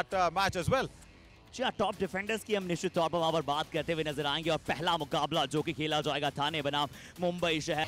that match as well. जी हाँ, top defenders की हम निश्चित तौर पर वहां पर बात करते हुए नजर आएंगे और पहला मुकाबला जो कि खेला जाएगा थाने बनाम मुंबई शहर।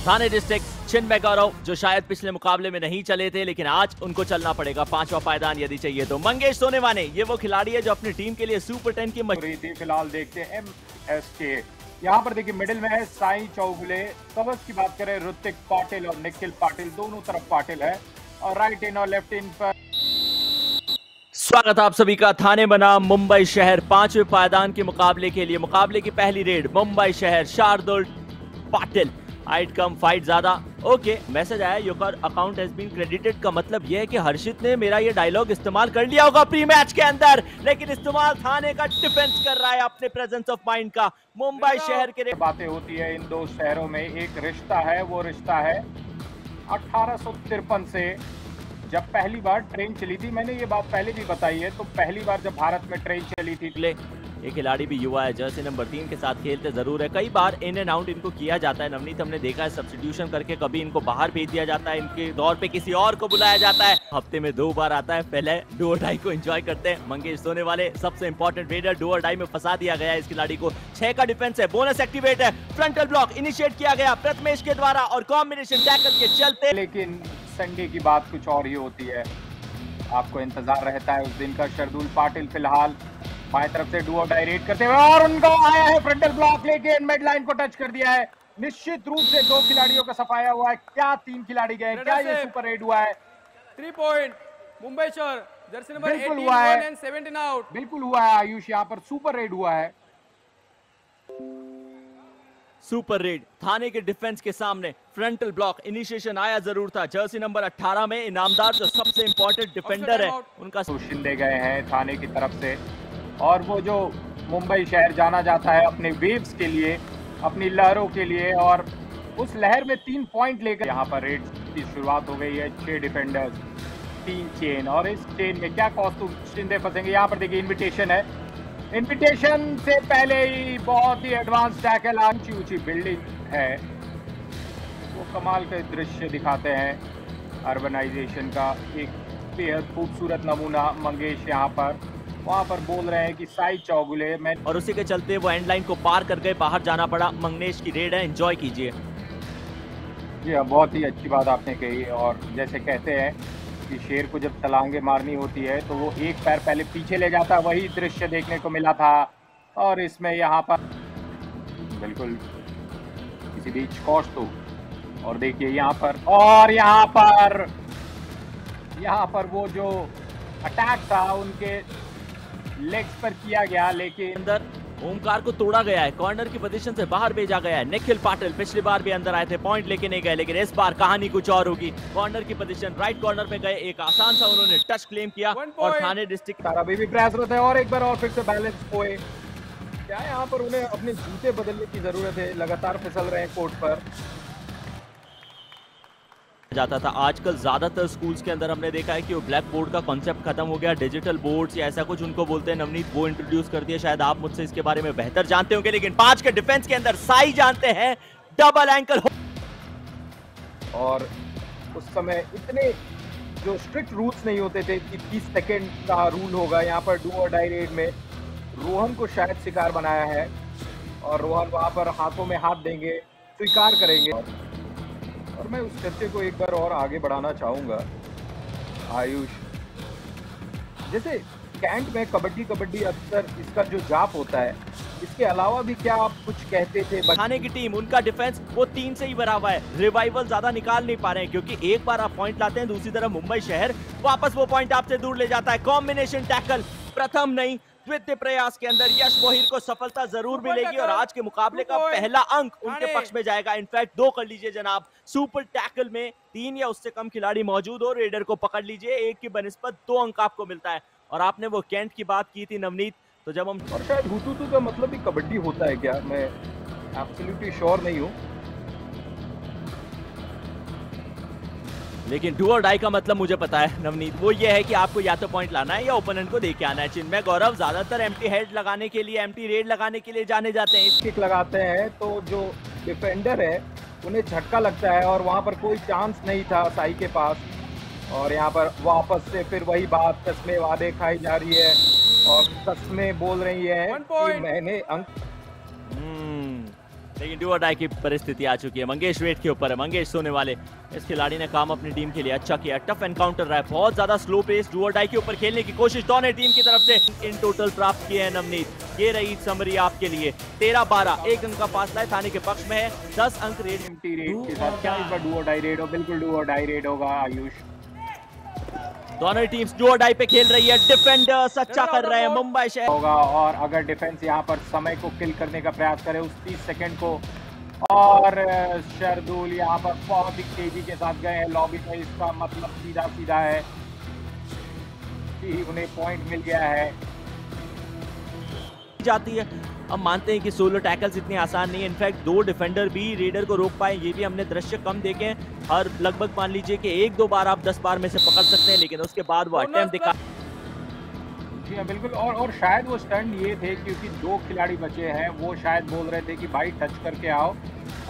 थाने डिस्ट्रिक्ट चिन्मय गौरव जो शायद पिछले मुकाबले में नहीं चले थे, लेकिन आज उनको चलना पड़ेगा पांचवा पायदान यदि चाहिए तो। मंगेश सोनेवाने ये वो खिलाड़ी है जो अपनी टीम के लिए सुपर 10 की रही थी। फिलहाल देखते हैं MSK, यहाँ पर देखिए मिडिल में है साई चौगुले। कवर्स की बात करें ऋतिक पाटिल और निखिल पाटिल, दोनों तरफ पाटिल है, और राइट इन और लेफ्ट इन पर स्वागत आप सभी का थाने बनाम मुंबई शहर पांचवें पायदान के मुकाबले के लिए। मुकाबले की पहली रेड मुंबई शहर शार्दुल पाटिल। हाइट कम फाइट ज्यादा। ओके, मैसेज आया your account has been credited का मतलब यह है कि हर्षित ने मेरा ये डायलॉग इस्तेमाल कर लिया होगा प्री मैच के अंदर, लेकिन इस्तेमाल थाने का डिफेंस कर रहा है अपने प्रेजेंस ऑफ माइंड का। मुंबई शहर के बातें होती है इन दो शहरों में, एक रिश्ता है, वो रिश्ता है 1853 से जब पहली बार ट्रेन चली थी। मैंने ये बात पहले भी बताई है, तो पहली बार जब भारत में ट्रेन चली थी। ये खिलाड़ी भी युवा है, जर्सी नंबर 3 के साथ खेलते जरूर है। कई बार इन एंड आउट इनको किया जाता है नवनीत, हमने देखा है सब्स्टिट्यूशन करके कभी इनको बाहर भेज दिया जाता है, इनके दौर पे किसी और को बुलाया जाता है। हफ्ते में 2 बार आता है। पहले डू और डाई को एंजॉय करते हैं। मंगेश सोनेवाले सबसे इंपॉर्टेंट रेडर, डू और डाई में फंसा दिया गया है इस खिलाड़ी को। 6 का डिफेंस है, बोनस एक्टिवेट है, फ्रंटल ब्लॉक इनिशिएट किया गया प्रथमेश के द्वारा और कॉम्बिनेशन टैकल के चलते। लेकिन संडे की बात कुछ और ही होती है, आपको इंतजार रहता है उस दिन का। शार्दुल पाटिल फिलहाल बाएं तरफ से डू और डाई रेड करते हुए, और उनको आया है फ्रंटल ब्लॉक, लेकिन मिड लाइन को टच कर दिया है। निश्चित रूप से 2 खिलाड़ियों का सफाया हुआ है। क्या 3 खिलाड़ी गए, क्या ये सुपर रेड हुआ है? 3 पॉइंट मुंबई शहर, जर्सी नंबर 18 हुआ है, 1 and 17 आउट। बिल्कुल हुआ है आयुष, यहाँ पर सुपर रेड हुआ है। सुपर रेड थाने के डिफेंस के सामने फ्रंटल ब्लॉक इनिशिएशन आया जरूर था। जर्सी नंबर 18 में इनामदार जो सबसे इंपॉर्टेंट डिफेंडर है उनका शिंदे गए हैं थाने की तरफ से, और वो जो मुंबई शहर जाना जाता है अपने वेव्स के लिए, अपनी लहरों के लिए, और उस लहर में 3 पॉइंट लेकर यहाँ पर रेड की शुरुआत हो गई है। 6 डिफेंडर्स, 3 चेन, और इस चेन में क्या कॉस्ट्यूम शिंदे फंसेंगे। यहाँ पर देखिए इन्विटेशन है, इन्विटेशन से पहले ही बहुत ही एडवांस टैकल। ऊंची बिल्डिंग है, वो कमाल का दृश्य दिखाते हैं अर्बनाइजेशन का। एक बेहद खूबसूरत नमूना मंगेश यहाँ पर वहाँ पर बोल रहे हैं कि साई चौगुले में, और उसी के चलते वो एंड लाइन को पार कर गए, बाहर जाना पड़ा। मंगेश की रेड है, एंजॉय कीजिए। जी हाँ, बहुत ही अच्छी बात आपने कही। और जैसे कहते हैं कि शेर को जब तलांगे मारनी होती है तो वो एक पैर पहले पीछे ले जाता है, वही दृश्य देखने को मिला था। और इसमें यहाँ पर बिल्कुल किसी बीच कॉस्ट तो, और देखिए यहाँ पर, और यहाँ पर वो जो अटैक था उनके लेग्स पर किया गया, लेकिन अंदर ओमकार को तोड़ा गया है, कॉर्नर की पोजीशन से बाहर भेजा गया है। निखिल पाटिल पिछली बार भी अंदर आए थे, पॉइंट लेके नहीं गए, लेकिन इस बार कहानी कुछ और होगी। कॉर्नर की पोजीशन राइट कॉर्नर पे गए, एक आसान सा उन्होंने टच क्लेम किया और थाने डिस्ट्रिक्ट अभी भी प्रयासरत है, और एक बार और फिर से बैलेंस खोए। क्या यहाँ पर उन्हें अपने जूते बदलने की जरूरत है, लगातार फिसल रहे हैं कोर्ट पर जाता था। आजकल ज्यादातर स्कूल्स के अंदर हमने देखा है कि वो ब्लैक बोर्ड का कॉन्सेप्ट खत्म हो गया, डिजिटल बोर्ड्स या ऐसा कुछ उनको बोलते हैं नवनीत, वो इंट्रोड्यूस कर दिया। शायद आप मुझसे इसके बारे में बेहतर जानते होंगे, लेकिन 5 के डिफेंस के अंदर साई जानते हैं डबल एंकल। और उस समय इतने जो स्ट्रिक्ट रूल्स नहीं होते थे कि 30 सेकेंड का रूल होगा। यहाँ पर डू और डाई रेड में रोहन को शायद शिकार बनाया है, और रोहन वहां पर हाथों में हाथ देंगे, स्वीकार करेंगे। और मैं उस चर्चे को एक बार और आगे बढ़ाना चाहूंगा आयुष। जैसे कैंट में कबड्डी अक्सर इसका जो जाप होता है, इसके अलावा भी क्या आप कुछ कहते थे? थाने की टीम उनका डिफेंस वो 3 से ही भरा हुआ है, रिवाइवल ज्यादा निकाल नहीं पा रहे हैं, क्योंकि एक बार आप पॉइंट लाते हैं, दूसरी तरफ मुंबई शहर वापस वो पॉइंट आपसे दूर ले जाता है। कॉम्बिनेशन टैकल प्रथम नहीं द्वितीय प्रयास के अंदर यश मोहिर को सफलता जरूर मिलेगी और आज के मुकाबले का पहला अंक उनके पक्ष में जाएगा। इनफैक्ट 2 कर लीजिए जनाब, सुपर टैकल में 3 या उससे कम खिलाड़ी मौजूद हो, रेडर को पकड़ लीजिए, 1 की बनिस्बत 2 अंक आपको मिलता है। और आपने वो कैंट की बात की थी नवनीत, तो जब हम, और शायद हुतुतु का मतलब भी कबड्डी होता है क्या, मैं एब्सोल्युटली श्योर नहीं हूँ। लेकिन डू और डाई का मतलब मुझे पता है नवनीत, वो ये है कि आपको या तो पॉइंट लाना है या ओपोनेंट को देके आना है। चिन्मय गौरव ज्यादातर एम्प्टी हेड लगाने के लिए, एम्प्टी रेड लगाने के लिए जाने जाते हैं। किक लगाते हैं तो जो डिफेंडर है उन्हें झटका लगता है, और वहां पर कोई चांस नहीं था साई के पास। और यहाँ पर वापस से फिर वही बात, कस्में वादे खाई जा रही है और कस्में बोल रही है 1 कि point। मैंने अंक। लेकिन डू और डाई की परिस्थिति आ चुकी है। मंगेश रेड के ऊपर है, मंगेश सोने वाले। इस खिलाड़ी ने काम अपनी टीम के लिए अच्छा किया। टफ एनकाउंटर रहा है, बहुत ज्यादा स्लो पेस। डू और डाई के ऊपर खेलने की कोशिश दोनों टीम की तरफ से। इन टोटल प्राप्त किए हैं नवनीत। ये रही समरी आपके लिए। 13-12 एक अंक का फासला है, थाने के पक्ष में है। 10 अंक रेड रेड के साथ क्या इस बार डू और डाई रेड हो? बिल्कुल डू और डाई रेड होगा आयुष। दोनों टीम्स डू और डाई पे खेल रही है। डिफेंडर्स अच्छा कर रहे हैं मुंबई शहर होगा, और अगर डिफेंस यहाँ पर समय को किल करने का प्रयास करे उस 30 सेकंड को, और शरदुल यहाँ पर बहुत ही तेजी के साथ गए हैं लॉबी में। इसका मतलब सीधा सीधा है कि उन्हें पॉइंट मिल गया है। जाती है। अब मानते हैं कि सोलो टैकल्स इतनी आसान नहीं है। इनफैक्ट 2 डिफेंडर भी रेडर को रोक पाए, ये भी हमने दृश्य कम देखे हैं। हर लगभग मान लीजिए कि 1-2 बार आप 10 बार में से पकड़ सकते हैं, लेकिन उसके बाद वो अटेम्प्ट दिखा। जी हाँ बिल्कुल, और शायद वो स्टंट ये थे क्योंकि 2 खिलाड़ी बचे हैं, वो शायद बोल रहे थे कि भाई टच करके आओ,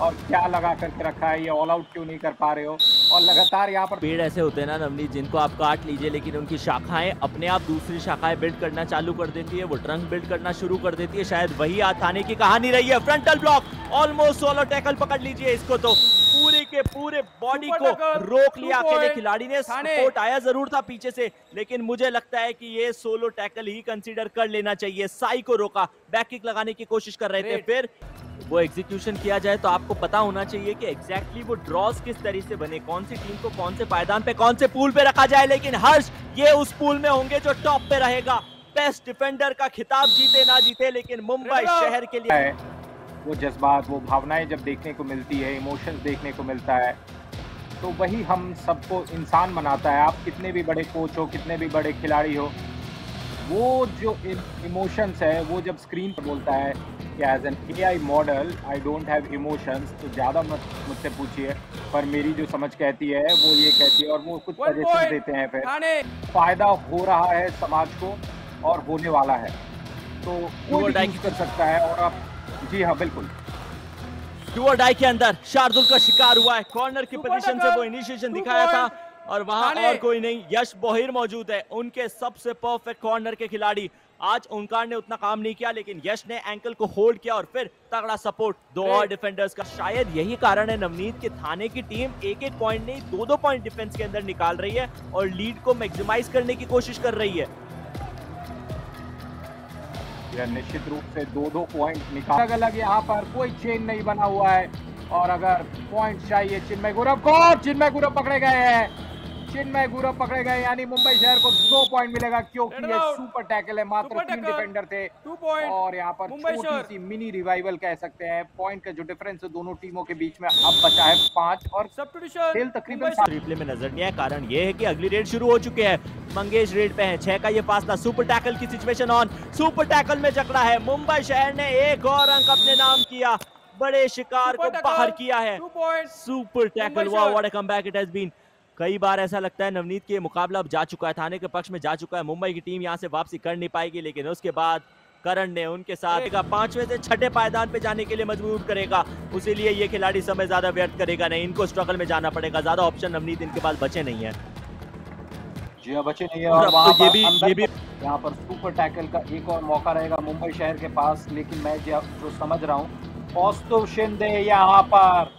और क्या लगा करके रखा है, ये ऑल आउट क्यों नहीं कर पा रहे हो। और लगातार यहाँ पर पेड़ ऐसे होते हैं ना नवनीत, जिनको आप काट लीजिए लेकिन उनकी शाखाएं अपने आप दूसरी शाखाएं बिल्ड करना चालू कर देती है, वो ट्रंक बिल्ड करना शुरू कर देती है। शायद वही आज थाने की कहानी रही है। Frontal block, almost solo tackle पकड़ लीजिए इसको, तो पूरे के पूरे बॉडी को रोक लिया अकेले खिलाड़ी ने। सपोर्ट आया जरूर था पीछे से, लेकिन मुझे लगता है कि ये सोलो टैकल ही कंसीडर कर लेना चाहिए। साई को रोका, बैक किक लगाने की कोशिश कर रहे थे, फिर वो एग्जीक्यूशन किया जाए तो आपको पता होना चाहिए कि एग्जैक्टली वो ड्रॉज किस तरह से बने, कौन सी टीम को कौन से पायदान पे कौन से पूल पे रखा जाए। लेकिन हर्ष ये उस पूल में होंगे जो टॉप पे रहेगा। बेस्ट डिफेंडर का खिताब जीते ना जीते, लेकिन मुंबई शहर के लिए वो जज्बात, वो भावनाएं जब देखने को मिलती है, इमोशंस देखने को मिलता है, तो वही हम सबको इंसान बनाता है। आप कितने भी बड़े कोच हो, कितने भी बड़े खिलाड़ी हो, वो जो इमोशंस है वो जब स्क्रीन पर बोलता है कि as an AI model I don't have emotions, तो ज़्यादा मत मुझसे पूछिए, पर मेरी जो समझ कहती है वो ये कहती है, और वो कुछ सजेशन देते हैं। फिर फायदा हो रहा है समाज को और होने वाला है, तो कोई भी यूज कर सकता है। और आप जी हाँ बिल्कुल, डू और डाई के अंदर शार्दुल का शिकार हुआ है। कॉर्नर की पोजीशन से वो इनिशिएशन दिखाया था, और वहां और कोई नहीं, यश बोहिर मौजूद है, उनके सबसे परफेक्ट कॉर्नर के खिलाड़ी। आज ओंकार ने उतना काम नहीं किया, लेकिन यश ने एंकल को होल्ड किया और फिर तगड़ा सपोर्ट 2 और डिफेंडर्स का। शायद यही कारण है नवनीत के थाने की टीम 1-1 पॉइंट नहीं 2-2 पॉइंट डिफेंस के अंदर निकाल रही है और लीड को मैक्सिमाइज करने की कोशिश कर रही है। यह निश्चित रूप से 2-2 पॉइंट निकाल, अलग अलग यहाँ पर कोई चेन नहीं बना हुआ है। और अगर पॉइंट चाहिए चिन्मय गुरव को, चिन्मय गुरव पकड़े गए हैं, चिन्मय गुरव पकड़े गए, यानी मुंबई शहर को 2 पॉइंट मिलेगा, क्योंकि ये सुपर टैकल है। मात्र 3 डिफेंडर थे, 2 पॉइंट, और यहाँ पर छोटी सी मिनी रिवाइवल कह सकते हैं। पॉइंट का जो डिफरेंस है दोनों टीमों के बीच में अब बचा है 5, और खेल तकरीबन रिप्ले में नजर नहीं आया। कारण ये है कि अगली रेड शुरू हो चुके हैं। मंगेश रेड पे है, 6 का ये फासला। सुपर टैकल की सिचुएशन ऑन, सुपर टैकल में जकड़ा है। मुंबई शहर ने एक और अंक अपने नाम किया, बड़े शिकार को बाहर किया है। सुपर टैकल, वाह what a comeback it has been. कई बार ऐसा लगता है नवनीत के मुकाबला अब जा चुका है, थाने के पक्ष में जा चुका है। मुंबई की टीम यहां से वापसी कर नहीं पाएगी, लेकिन उसके बाद करण ने उनके साथ 5वें से 6ठे पायदान पे जाने के लिए मजबूर करेगा। उसीलिए ये खिलाड़ी समय ज्यादा व्यर्थ करेगा नहीं, इनको स्ट्रगल में जाना पड़ेगा। ज्यादा ऑप्शन नवनीत इनके पास बचे नहीं है। जी हाँ बचे नहीं है, और वहाँ ये भी यहाँ पर सुपर टैकल का एक और मौका रहेगा मुंबई शहर के पास। लेकिन मैं जो समझ रहा हूँ, कौस्तुभ शिंदे यहाँ पर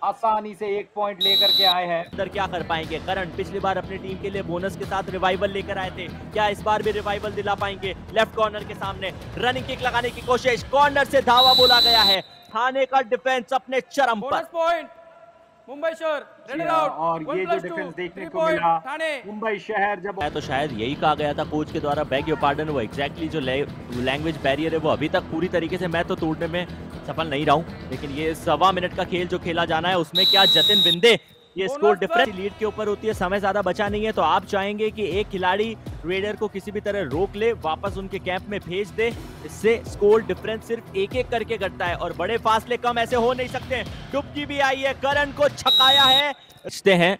आसानी से 1 पॉइंट लेकर के आए हैं। अंदर क्या कर पाएंगे करण? पिछली बार अपनी टीम के लिए बोनस के साथ रिवाइवल लेकर आए थे, क्या इस बार भी रिवाइवल दिला पाएंगे? लेफ्ट कॉर्नर के सामने रनिंग किक लगाने की कोशिश, कॉर्नर से धावा बोला गया है। थाने का डिफेंस अपने चरम पर। पॉइंट मुंबई शहर, और ये जो डिफेंस देखने को मिला मुंबई शहर जब तो शायद यही कहा गया था कोच के द्वारा, बैग योर पार्डन, वो एग्जैक्टली जो लैंग्वेज बैरियर है वो अभी तक पूरी तरीके से मैं तो तोड़ने में सफल नहीं रहा हूं। लेकिन ये 1.25 मिनट का खेल जो खेला जाना है उसमें क्या जतिन बिंदे ये स्कोर डिफरेंस लीड के ऊपर होती है, समय ज्यादा बचा नहीं है, तो आप चाहेंगे कि एक खिलाड़ी रेडर को किसी भी तरह रोक ले, वापस उनके कैंप में भेज दे। इससे स्कोर डिफरेंस सिर्फ 1-1 करके घटता है और बड़े फासले कम ऐसे हो नहीं सकते। डुबकी भी आई है, करण को छकाया है हैं।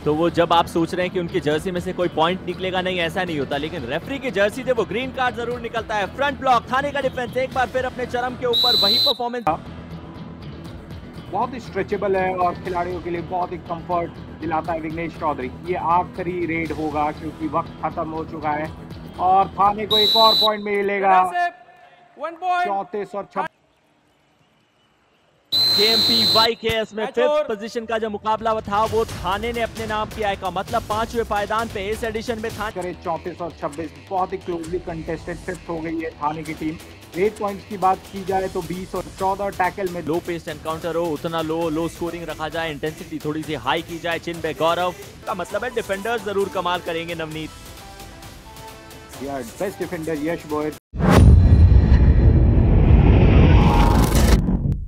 तो वो जब आप सोच रहे हैं कि उनकी जर्सी में से कोई पॉइंट निकलेगा, नहीं ऐसा नहीं होता, लेकिन रेफरी की जर्सी से वो ग्रीन कार्ड जरूर निकलता है। फ्रंट ब्लॉक, थाने का डिफेंस एक बार फिर अपने चरम के ऊपर, वही परफॉर्मेंस। बहुत ही स्ट्रेचेबल है और खिलाड़ियों के लिए बहुत ही कंफर्ट दिलाता है विघ्नेश चौधरी। ये आखिरी रेड होगा क्योंकि वक्त खत्म हो चुका है और थाने को एक और पॉइंट मिलेगा। 1 पॉइंट 34 और 26। केएमपी YKS में मैच और 5th पोजीशन का जो मुकाबला था वो थाने ने अपने नाम किया है का मतलब 5वें पायदान पे इस एडिशन में थाने करें 34 और 26 बहुत ही क्लोजली कंटेस्टेड 5th हो गई है थाने की टीम। रेड पॉइंट्स की बात की जाए तो 20 और 14 टैकल में लो पेस एनकाउंटर हो, उतना लो स्कोरिंग रखा जाए, इंटेंसिटी थोड़ी सी हाई की जाए। चिन पे गौरव का मतलब है डिफेंडर्स जरूर कमाल करेंगे। नवनीत बेस्ट डिफेंडर यश बोयर